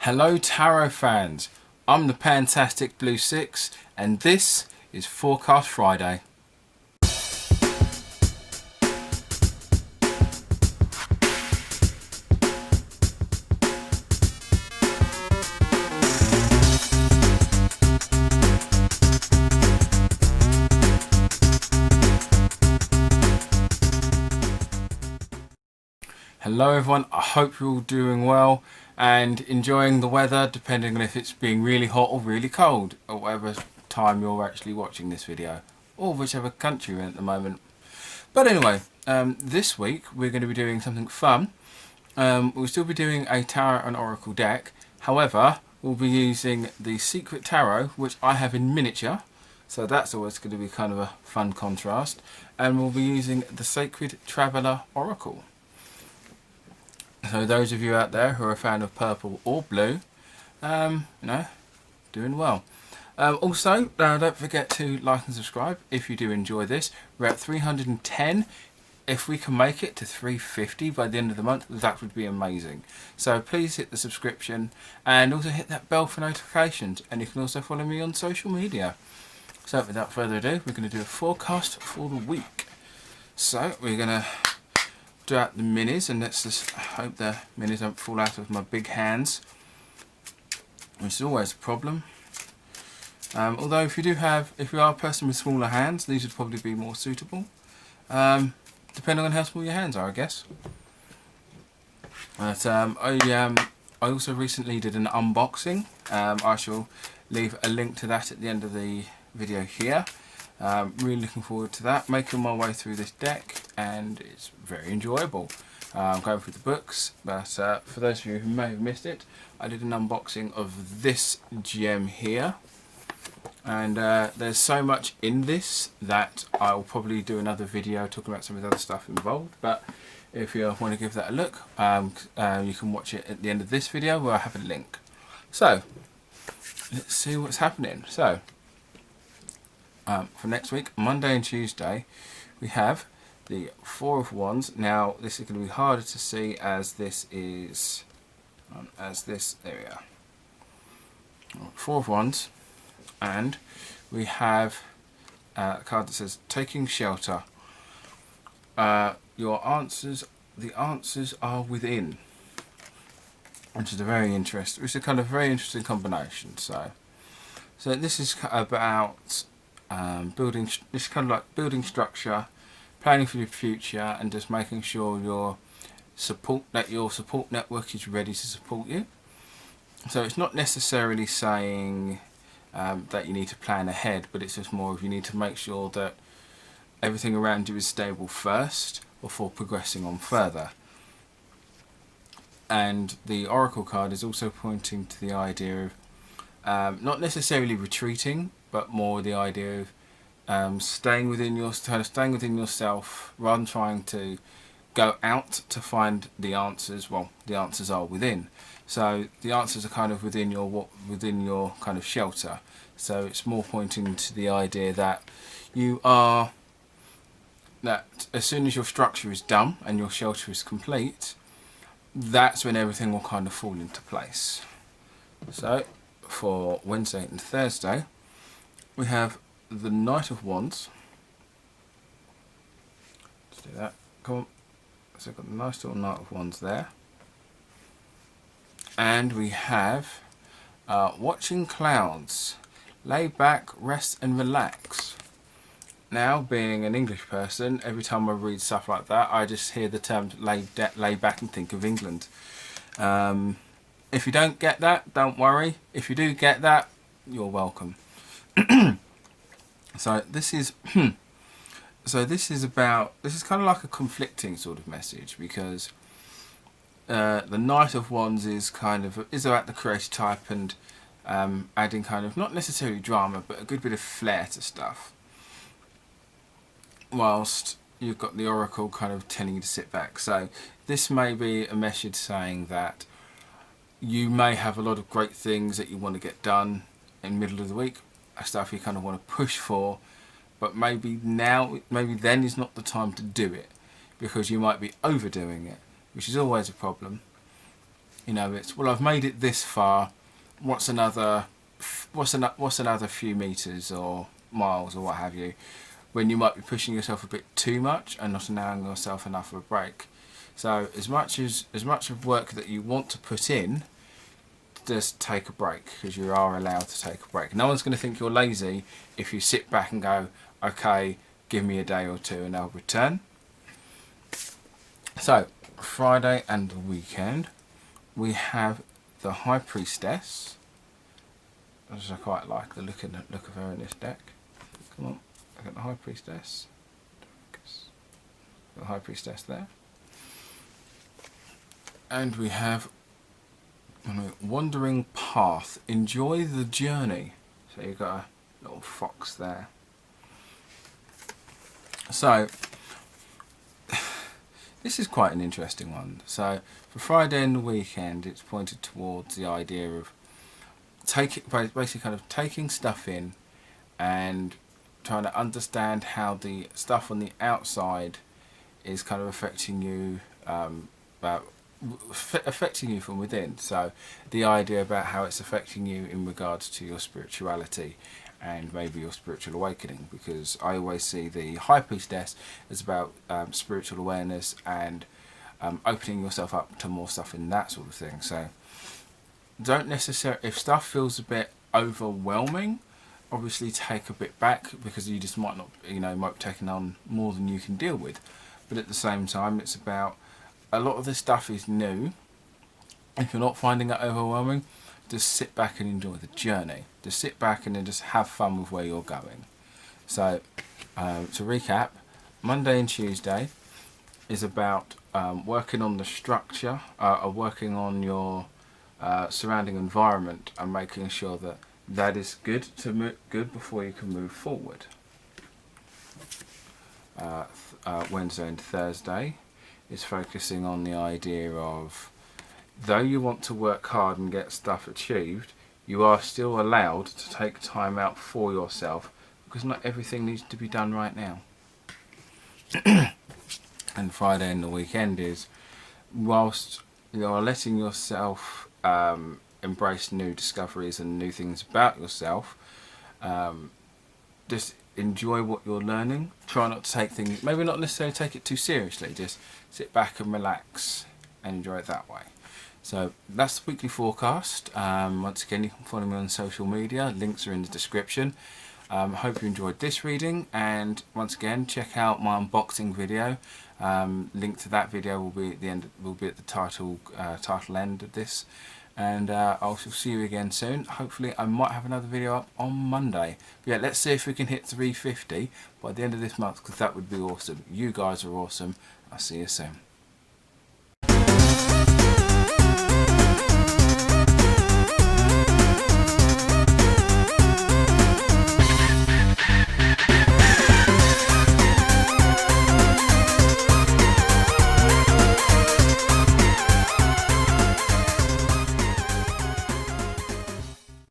Hello Tarot fans, I'm the fantastic Blue Sicx and this is Forecast Friday. Hello everyone, I hope you're all doing well and enjoying the weather, depending on if it's being really hot or really cold, or whatever time you're actually watching this video, or whichever country you're in at the moment. But anyway, this week we're going to be doing something fun. We'll still be doing a tarot and oracle deck, however we'll be using the Secret Tarot, which I have in miniature, so that's always going to be kind of a fun contrast, and we'll be using the Sacred Traveller Oracle. So those of you out there who are a fan of purple or blue, doing well. Also, don't forget to like and subscribe if you do enjoy this. We're at 310. If we can make it to 350 by the end of the month, that would be amazing. So please hit the subscription and also hit that bell for notifications. And you can also follow me on social media. So without further ado, we're going to do a forecast for the week. So we're going to do out the minis, and let's just hope the minis don't fall out of my big hands, which is always a problem. Although if you are a person with smaller hands, these would probably be more suitable, depending on how small your hands are, I guess. But I also recently did an unboxing. I shall leave a link to that at the end of the video here. Really looking forward to that, making my way through this deck, and it's very enjoyable. Going through the books, but for those of you who may have missed it, I did an unboxing of this gem here, and there's so much in this that I'll probably do another video talking about some of the other stuff involved, but if you want to give that a look, you can watch it at the end of this video where I have a link. So let's see what's happening. So for next week, Monday and Tuesday, we have the Four of Wands. Now this is going to be harder to see as this is there we are. Four of Wands, and we have a card that says taking shelter. The answers are within, which is a very interesting, which is a kind of very interesting combination. So this is about building. It's kind of like building structure, planning for your future, and just making sure your support network is ready to support you. So it's not necessarily saying that you need to plan ahead, but it's just more of you need to make sure that everything around you is stable first before progressing on further. And the Oracle card is also pointing to the idea of not necessarily retreating, but more the idea of staying within yourself rather than trying to go out to find the answers. Well, the answers are within. So the answers are kind of within your kind of shelter. So it's more pointing to the idea that that as soon as your structure is done and your shelter is complete, that's when everything will kind of fall into place. So for Wednesday and Thursday, we have the Knight of Wands. Let's do that. Come on. So I've got the nice little Knight of Wands there. And we have watching clouds. Lay back, rest and relax. Now, being an English person, every time I read stuff like that, I just hear the term lay back and think of England. If you don't get that, don't worry. If you do get that, you're welcome. So this is kind of like a conflicting sort of message, because the Knight of Wands is about the creative type and adding kind of not necessarily drama, but a good bit of flair to stuff. Whilst you've got the Oracle kind of telling you to sit back. So this may be a message saying that you may have a lot of great things that you want to get done in the middle of the week, stuff you kind of want to push for, but maybe then is not the time to do it, because you might be overdoing it, which is always a problem. You know, it's, well, I've made it this far. What's another few meters or miles or what have you, when you might be pushing yourself a bit too much and not allowing yourself enough of a break. So as much of work that you want to put in, just take a break, because you are allowed to take a break. No one's going to think you're lazy if you sit back and go, okay, give me a day or two and I'll return. So Friday and the weekend, we have the High Priestess, which I quite like the look of her in this deck. Come on, I got the High Priestess. The High Priestess there. And we have Wandering Path. Enjoy the journey. So you've got a little fox there. So this is quite an interesting one. So for Friday and the weekend, it's pointed towards the idea of basically kind of taking stuff in and trying to understand how the stuff on the outside is kind of affecting you, affecting you from within. So the idea about how it's affecting you in regards to your spirituality and maybe your spiritual awakening, because I always see the High Priestess as about spiritual awareness and opening yourself up to more stuff in that sort of thing. So don't necessarily, if stuff feels a bit overwhelming, obviously take a bit back, because you just might not, might be taking on more than you can deal with. But at the same time, it's about, a lot of this stuff is new. If you're not finding it overwhelming, just sit back and enjoy the journey. Just sit back and then just have fun with where you're going. So to recap, Monday and Tuesday is about working on the structure, working on your surrounding environment and making sure that that is good before you can move forward. Wednesday and Thursday is focusing on the idea of, though you want to work hard and get stuff achieved, you are still allowed to take time out for yourself, because not everything needs to be done right now. And Friday and the weekend is, whilst you're letting yourself embrace new discoveries and new things about yourself, just enjoy what you're learning. Try not to take things, maybe not necessarily take it too seriously, just sit back and relax and enjoy it that way. So that's the weekly forecast. Once again, you can follow me on social media, links are in the description. Hope you enjoyed this reading, and once again, check out my unboxing video. Link to that video will be at the end, will be at the title end of this. And I will see you again soon. Hopefully I might have another video up on Monday. But yeah, let's see if we can hit 350 by the end of this month, because that would be awesome. You guys are awesome. I'll see you soon.